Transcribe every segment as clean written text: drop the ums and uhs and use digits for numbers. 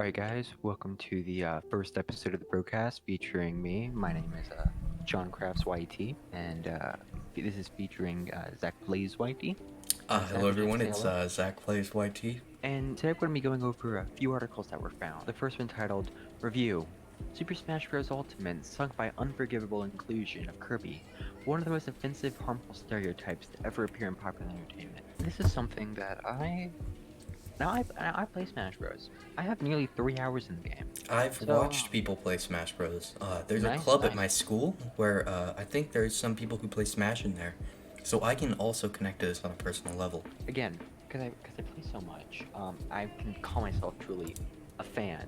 Alright guys, welcome to the first episode of the broadcast featuring me. My name is John Crafts YT, and this is featuring Zach Plays YT. Zach, Hello would you like everyone, to say it's hello? Zach Plays YT. And today we're going to be going over a few articles that were found. The first one titled, Review, Super Smash Bros. Ultimate sunk by unforgivable inclusion of Kirby, one of the most offensive, harmful stereotypes to ever appear in popular entertainment. This is something that I play Smash Bros. I have nearly 3 hours in the game. I've So, watched people play Smash Bros. There's a nice, club at nice. my school where I think there's some people who play Smash in there. So I can also connect to this on a personal level. Again, because I play so much, I can call myself truly a fan.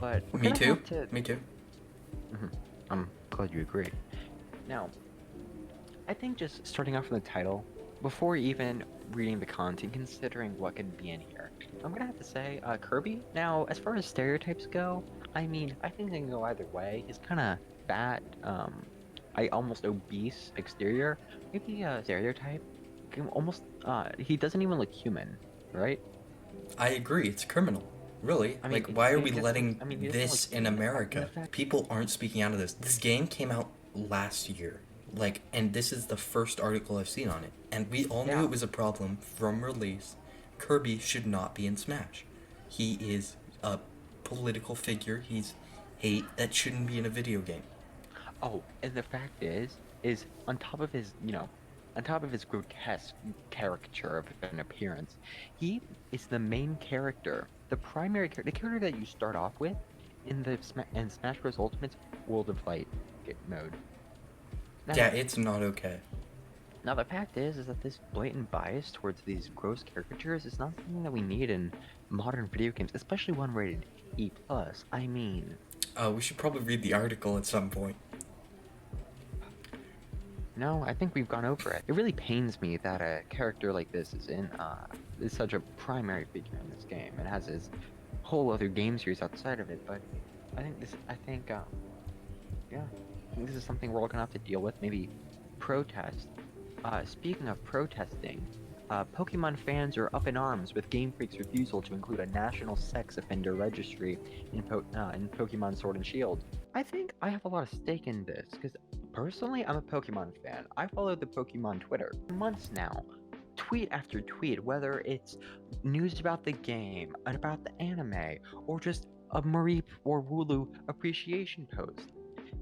But we're Me gonna too. have to. Me too. I'm glad you agree. Now, I think just starting off from the title, before even reading the content, considering what could be in here, I'm gonna have to say, Kirby. Now, as far as stereotypes go, I mean, I think they can go either way. He's kind of fat, I almost obese exterior. Maybe a stereotype. Almost, he doesn't even look human, right? I agree, it's criminal. Really? I mean, Like, why are we he doesn't look. letting I mean, he doesn't look this in human. The America? fact. People aren't speaking out of this. This game came out last year. Like, and this is the first article I've seen on it. And we all knew Yeah. it was a problem from release. Kirby should not be in Smash. He is a political figure. He's hate that shouldn't be in a video game. Oh, and the fact is on top of his, on top of his grotesque caricature of an appearance, he is the main character, the primary character, the character that you start off with in the Smash Bros. Ultimate's World of Light mode. Yeah, Now, it's not okay. now the fact is that this blatant bias towards these gross caricatures is not something that we need in modern video games, especially one rated E+. I mean, We should probably read the article at some point. no, I think we've gone over it. It really pains me that a character like this is such a primary figure in this game and has his whole other game series outside of it. But I think yeah, I think this is something we're all gonna have to deal with. Maybe protest. Speaking of protesting, Pokemon fans are up in arms with Game Freak's refusal to include a national sex offender registry in Pokemon Sword and Shield. I think I have a lot of stake in this, because personally, I'm a Pokemon fan. I follow the Pokemon Twitter for months now. Tweet after tweet, whether it's news about the game, about the anime, or just a Marie or Wooloo appreciation post.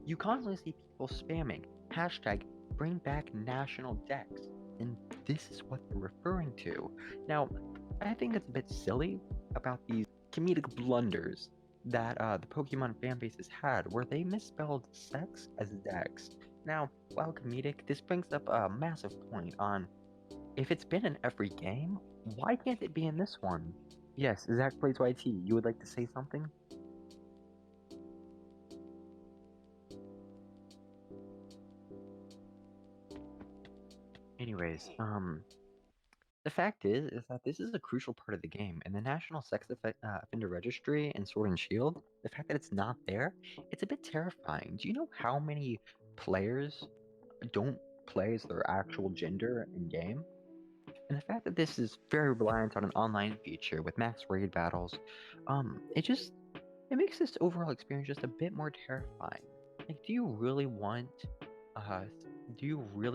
You constantly see people spamming hashtag bring back national decks, and this is what they're referring to. Now, I think it's a bit silly about these comedic blunders that the Pokemon fanbase has had, where they misspelled sex as dex. Now, while comedic, this brings up a massive point on if it's been in every game, why can't it be in this one? Yes, Zach Plays YT, you would like to say something? Anyways, the fact is that this is a crucial part of the game, and the National Offender Registry and Sword and Shield, the fact that it's not there, it's a bit terrifying. Do you know how many players don't play as their actual gender in game? And the fact that this is very reliant on an online feature with max raid battles, it makes this overall experience just a bit more terrifying. Like, uh, do you really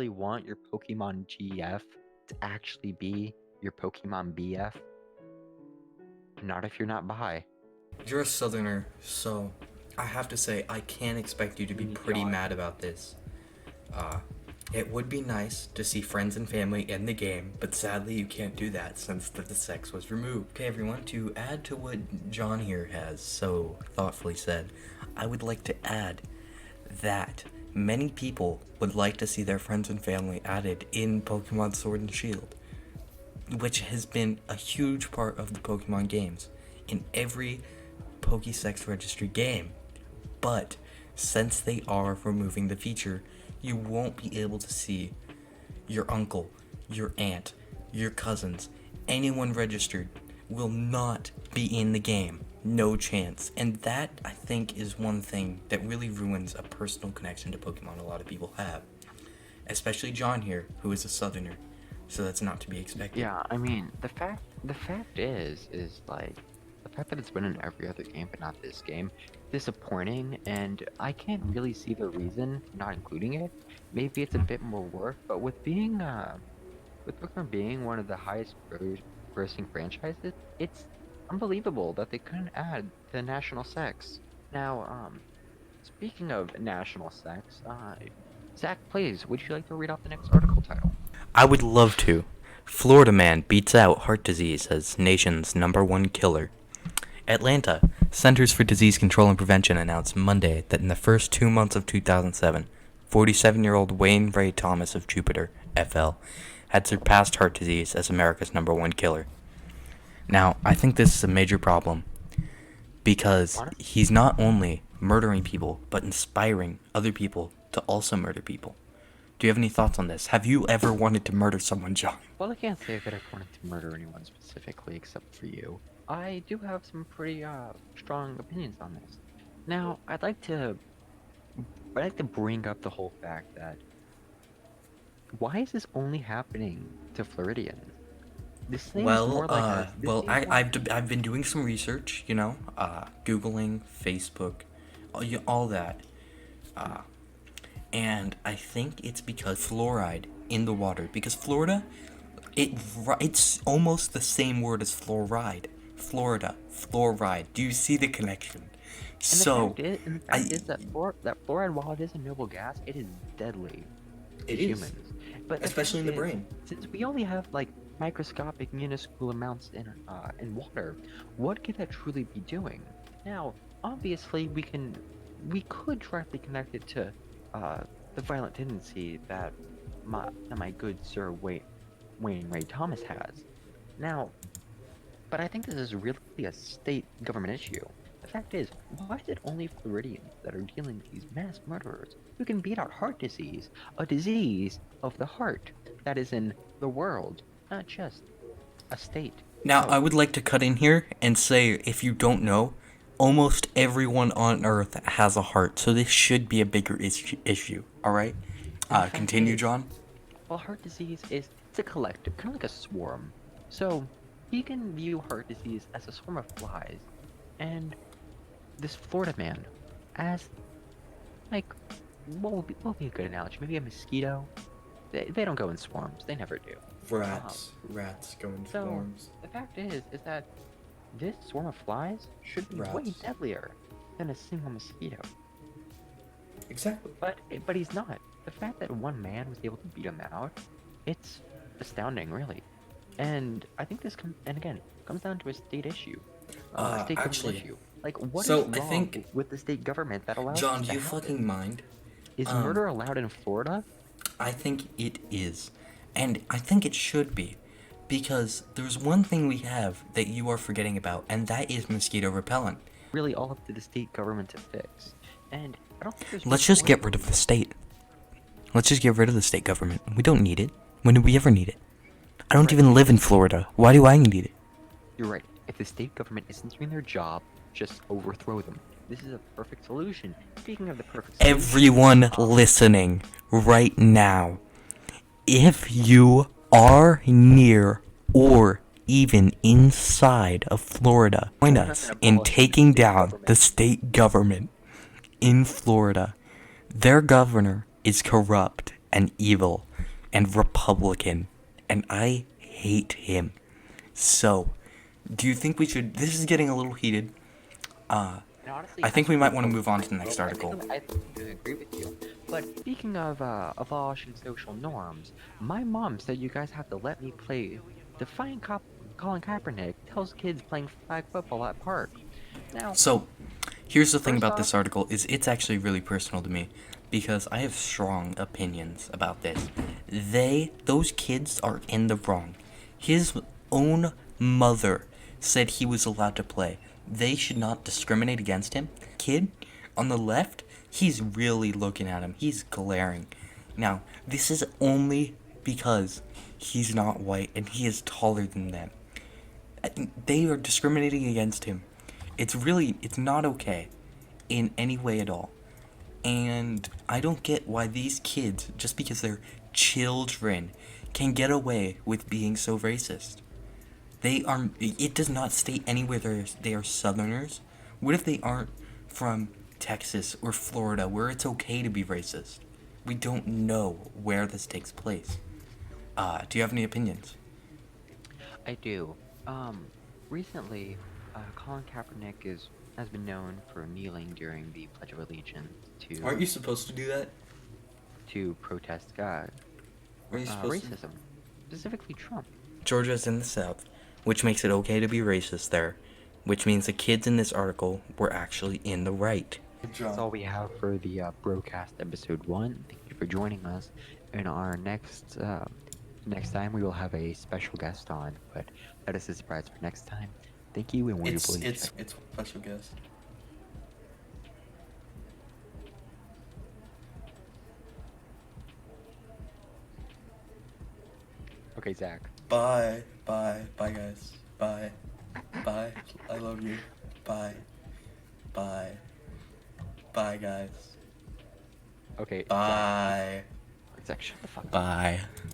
want your Pokemon GF to actually be your Pokemon BF? Not if you're not bi. You're a southerner, so I have to say I can't expect you to be pretty John. mad about this. It would be nice to see friends and family in the game, but sadly you can't do that since the sex was removed. Okay everyone, to add to what John here has so thoughtfully said, I would like to add that many people would like to see their friends and family added in Pokemon Sword and Shield, which has been a huge part of the Pokemon games in every Pokésex registry game. But since they are removing the feature, you won't be able to see your uncle, your aunt, your cousins, anyone registered will not be in the game. No chance. And that, I think, is one thing that really ruins a personal connection to Pokemon a lot of people have. Especially John here, who is a southerner. So that's not to be expected. Yeah, I mean, the fact is like, the fact that it's been in every other game but not this game, disappointing, and I can't really see the reason for not including it. Maybe it's a bit more work, but with Pokemon being one of the highest grossing franchises, it's unbelievable that they couldn't add the national sex. Now, speaking of national sex, Zach, please, would you like to read off the next article title? I would love to. Florida man beats out heart disease as nation's #1 killer. Atlanta Centers for Disease Control and Prevention announced Monday that in the first 2 months of 2007, 47-year-old Wayne Ray Thomas of Jupiter, FL, had surpassed heart disease as America's #1 killer. Now, I think this is a major problem because he's not only murdering people, but inspiring other people to also murder people. Do you have any thoughts on this? Have you ever wanted to murder someone, John? Well, I can't say that I've wanted to murder anyone specifically except for you. I do have some pretty strong opinions on this. Now, I'd like to bring up the whole fact that why is this only happening to Floridians? This seems more like I've been doing some research, Googling, Facebook, all that, and I think it's because fluoride in the water. Because Florida, it's almost the same word as fluoride. Florida, fluoride. Do you see the connection? And the fact is that fluoride, while it is a noble gas, it is deadly to humans. But Especially in the brain. Since we only have like microscopic, minuscule amounts in water, what could that truly be doing? Now, obviously, we could directly connect it to the violent tendency that my good sir Wayne Ray Thomas has. Now, but I think this is really a state government issue. The fact is, why is it only Floridians that are dealing with these mass murderers who can beat out heart disease, a disease of the heart that is in the world, not just a state? Now, I would like to cut in here and say, if you don't know, almost everyone on Earth has a heart, so this should be a bigger issue, alright? Continue, John. Well, heart disease it's a collective, kind of like a swarm. So, you can view heart disease as a swarm of flies, and this Florida man as, like, what would be a good analogy? Maybe a mosquito? They don't go in swarms, they never do. Rats go in swarms. The fact is that this swarm of flies should be way deadlier than a single mosquito. Exactly. But he's not. The fact that one man was able to beat him out, it's astounding, really. And I think this comes down to a state issue. A state government issue. Like, what is wrong with the state government that allows John, this do you to happen? fucking mind? Is murder allowed in Florida? I think it is. And I think it should be. Because there's one thing we have that you are forgetting about, and that is mosquito repellent. Really all up to the state government to fix. And I don't think there's... Let's just get rid of the state. Let's just get rid of the state government. We don't need it. When do we ever need it? I don't even live in Florida. Why do I need it? You're right. If the state government isn't doing their job, just overthrow them. This is a perfect solution. Speaking of the perfect solution... Everyone listening right now, if you are near or even inside of Florida, join us in taking down the state government in Florida. Their governor is corrupt and evil and Republican, and I hate him. So, do you think we should... This is getting a little heated. Honestly, I think we might want to move on to the next article. I completely agree with you. But speaking of abolishing social norms, my mom said you guys have to let me play Defying Collin Capernick tells kids playing flag football at park. Now, so, here's the thing about this article, is it's actually really personal to me, because I have strong opinions about this. Those kids are in the wrong. His own mother said he was allowed to play. They should not discriminate against him. Kid on the left, he's really looking at him. He's glaring. Now, this is only because he's not white and he is taller than them. They are discriminating against him. It's not okay in any way at all. And I don't get why these kids, just because they're children, can get away with being so racist. They are. It does not state anywhere they are Southerners. What if they aren't from Texas or Florida, where it's okay to be racist? We don't know where this takes place. Do you have any opinions? I do. Recently, Colin Kaepernick has been known for kneeling during the Pledge of Allegiance Aren't you supposed to do that? to protest God, Aren't you supposed to? racism, specifically Trump. Georgia's in the South, which makes it okay to be racist there, which means the kids in this article were actually in the right. That's all we have for the broadcast episode 1. Thank you for joining us. In our next time, we will have a special guest on, but that is a surprise for next time. Thank you, and we will It's special guest. Okay, Zach. Bye, guys. Bye, I love you. Bye, guys. Okay. Bye. Zach, shut the fuck up. Bye.